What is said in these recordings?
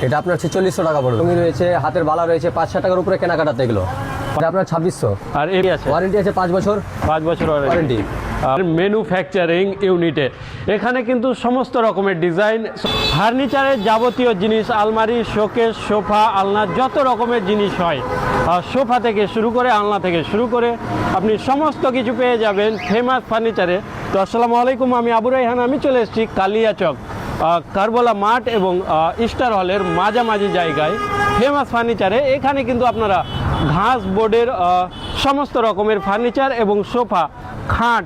এটা আপনার 4600 টাকা পড়বে। রঙিন রয়েছে, হাতের বালা রয়েছে, 500 টাকার উপরে কেনাকাটাতে এগুলো। এটা আপনার 2600। আর এই আছে ওয়ারেন্টি আছে 5 বছর। 5 বছর ওয়ারেন্টি। আর ম্যানুফ্যাকচারিং ইউনিটে এখানে কিন্তু সমস্ত রকমের ডিজাইন, ফার্নিচারের যাবতীয় জিনিস, আলমারি, শোকেস, সোফা, আলনা, যত রকমের জিনিস হয়, সোফা থেকে শুরু করে আলনা থেকে শুরু করে আপনি সমস্ত কিছু পেয়ে যাবেন ফেমাস ফার্নিচারে। তো আসসালামু আলাইকুম, আমি আবু রায়হান। আমি চলে এসেছি কালিয়াচক কারবালা মাঠ এবং স্টার হলের মাঝামাঝি জায়গায় ফেমাস ফার্নিচারে। এখানে কিন্তু আপনারা ঘাস বোর্ডের সমস্ত রকমের ফার্নিচার এবং সোফা, খাট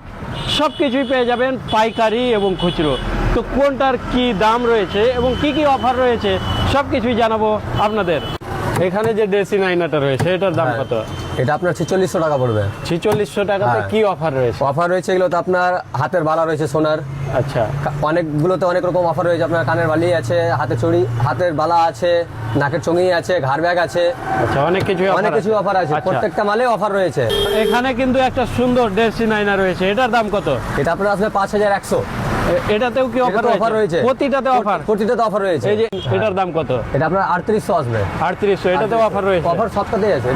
সব কিছুই পেয়ে যাবেন পাইকারি এবং খুচরো। তো কোনটার কি দাম রয়েছে এবং কি কি অফার রয়েছে সব কিছুই জানাবো আপনাদের। এখানে যে ড্রেসিং আয়নাটা রয়েছে এটার দাম কত? এটা আপনার 4600 টাকা পড়বে। 4600 টাকাতে কি অফার রয়েছে? অফার রয়েছে এগুলোতে আপনার হাতের বালা রয়েছে সোনার। আচ্ছা, অনেকগুলোতে অনেক রকম অফার রয়েছে। আপনার কানের বালি আছে, হাতের চড়ি, হাতের বালা আছে, নাকের চঙি আছে, ঘাড় ব্যাগ আছে। আচ্ছা, অনেক কিছু অফার আছে। আচ্ছা। প্রত্যেকটা মালে অফার রয়েছে। এখানে কিন্তু একটা সুন্দর ড্রেসিং আয়না রয়েছে, এটার দাম কত? এটা আপনার আসবে 5100। এটাতেও কি অফার রয়েছে? প্রতিটাতে অফার? প্রতিটাতে অফার রয়েছে। এই যে এটার দাম কত? এটা আপনার 3800 আসবে। 3800, এটাতেও অফার রয়েছে? অফার সবটাতেই আছে।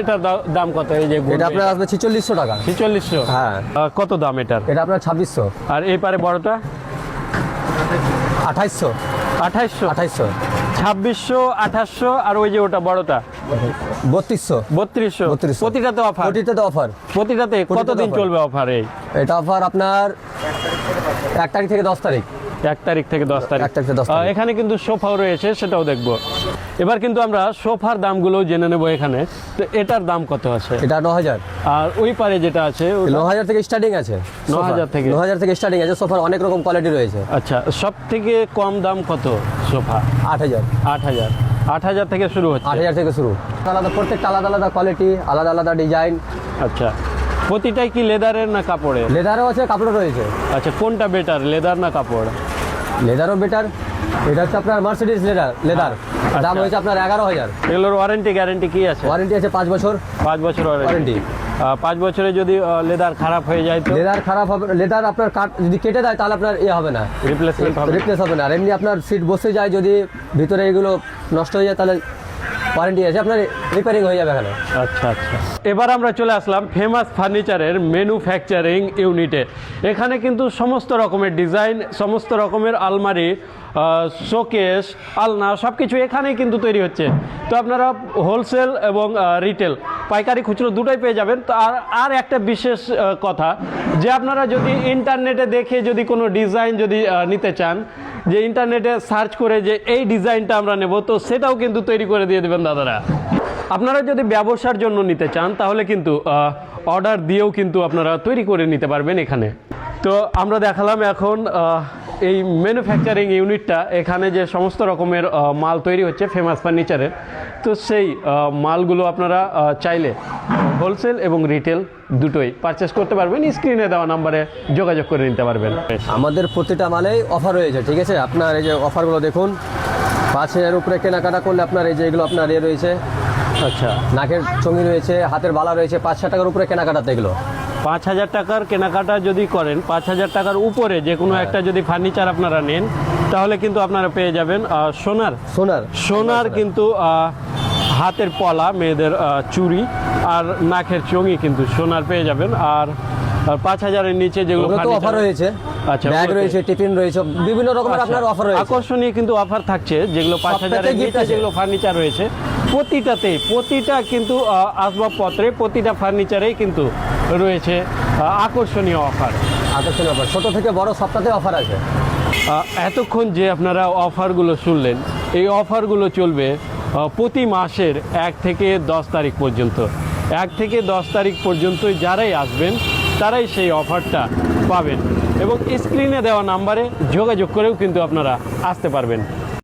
এটার দাম কত? এই যে এটা আপনার আসবে 4600 টাকা। 4600? হ্যাঁ। কত দাম এটার? এটা আপনার 2600। আর এই পারে বড়টা 2800। 2800? 2800। 2600, 2800, আর ওই যে ওটা বড়টা 3200। 3200? প্রতিটাতে অফার? প্রতিটাতে অফার। প্রতিটাতে কতদিন চলবে অফার? এটা অফার আপনার 1 তারিখ থেকে 10 তারিখ। 1 তারিখ থেকে 10 তারিখ। 1 তারিখ থেকে 10 তারিখ। এখানে কিন্তু সোফাও রয়েছে, সেটাও দেখবো। এবার কিন্তু আমরা সোফার দামগুলো জেনে নেব এখানে। তো এটার দাম কত আছে? এটা 9000। আর ওই পারে যেটা আছে 9000 থেকে স্টার্টিং আছে। 9000 থেকে? 9000 থেকে স্টার্টিং আছে। সোফার অনেক রকম কোয়ালিটি রয়েছে। আচ্ছা, সব থেকে কম দাম কত সোফা? 8000। 8000? 8000 থেকে শুরু হচ্ছে? 8000 থেকে শুরু। আলাদা, প্রত্যেকটা আলাদা আলাদা কোয়ালিটি, আলাদা আলাদা ডিজাইন। আচ্ছা, প্রতিটাই কি লেদারের না কাপড়ের? লেদারও আছে, কাপড়ও রয়েছে। আচ্ছা, কোনটা বেটার, লেদার না কাপড়? লেদারও বেটার। এটা হচ্ছে আপনার মার্সিডিজ লেদার। দাম হয়েছে আপনার 11000। এগুলোর ওয়ারেন্টি গ্যারেন্টি কি আছে? ওয়ারেন্টি আছে 5 বছর। 5 বছর ওয়ারেন্টি। 5 বছরে যদি লেদার খারাপ হয়ে যায় তো? লেদার খারাপ হবে, লেদার আপনার যদি কেটে দেয় তাহলে আপনার হবে না, রিপ্লেসমেন্ট হবে না। আর এমনি আপনার সিট বসে যায়, যদি ভিতরে এগুলো নষ্ট হয়ে যায় তাহলে ওয়ারেন্টি আছে, আপনার রিপেয়ারিং হয়ে যাবে এখানে। আচ্ছা আচ্ছা, এবার আমরা চলে আসলাম ফেমাস ফার্নিচারের ম্যানুফ্যাকচারিং ইউনিটে। এখানে কিন্তু সমস্ত রকমের ডিজাইন, সমস্ত রকমের আলমারি, শোকেস, আলনা সব কিছু এখানেই কিন্তু তৈরি হচ্ছে। তো আপনারা হোলসেল এবং রিটেল, পাইকারি খুচরো দুটোই পেয়ে যাবেন। তো আর একটা বিশেষ কথা, যে আপনারা যদি ইন্টারনেটে দেখে যদি কোনো ডিজাইন যদি নিতে চান, যে ইন্টারনেটে সার্চ করে যে এই ডিজাইনটা আমরা নেব, তো সেটাও কিন্তু তৈরি করে দিয়ে দেবেন দাদারা। আপনারা যদি ব্যবসার জন্য নিতে চান তাহলে কিন্তু অর্ডার দিয়েও কিন্তু আপনারা তৈরি করে নিতে পারবেন এখানে। তো আমরা দেখালাম এখন এই ম্যানুফ্যাকচারিং ইউনিটটা, এখানে যে সমস্ত রকমের মাল তৈরি হচ্ছে ফেমাস ফার্নিচারের। তো সেই মালগুলো আপনারা চাইলে হোলসেল এবং রিটেল দুটোই পারচেস করতে পারবেন। স্ক্রিনে দেওয়া নাম্বারে যোগাযোগ করে নিতে পারবেন। আমাদের প্রতিটা মালেই অফার রয়েছে, ঠিক আছে? আপনার এই যে অফারগুলো দেখুন, 5000 উপরে কেনাকাটা করলে আপনার এই যে এগুলো আপনার রয়েছে। আচ্ছা, নাকের চঙি রয়েছে, হাতের বালা রয়েছে, 500 টাকার উপরে কেনাকাটাতে এগুলো। 5000 টাকার কেনাকাটা যদি করেন, 5000 টাকার উপরে যে কোনো একটা যদি ফার্নিচার আপনারা নেন, তাহলে কিন্তু আপনারা পেয়ে যাবেন সোনার কিন্তু হাতের পলা, মেয়েদের চুড়ি আর নাকের চঙি কিন্তু সোনার পেয়ে যাবেন। আর 5000-এর নিচে যেগুলো অফার রয়েছে, আচ্ছা, ব্যাগ রয়েছে, টিফিন রয়েছে, বিভিন্ন রকমের আপনার অফার রয়েছে। আকর্ষণীয় কিন্তু অফার থাকছে, যেগুলো 5000-এর নিচে যেগুলো ফার্নিচার রয়েছে প্রতিটা কিন্তু আসবাবপত্রে, প্রতিটা ফার্নিচারেই কিন্তু রয়েছে আকর্ষণীয় অফার। ছোট থেকে বড় সবটাতে অফার আছে। এতক্ষণ যে আপনারা অফারগুলো শুনলেন, এই অফারগুলো চলবে প্রতি মাসের 1 থেকে 10 তারিখ পর্যন্ত। 1 থেকে 10 তারিখ পর্যন্ত যারাই আসবেন তারাই সেই অফারটা পাবেন এবং স্ক্রিনে দেওয়া নাম্বারে যোগাযোগ করেও কিন্তু আপনারা আসতে পারবেন।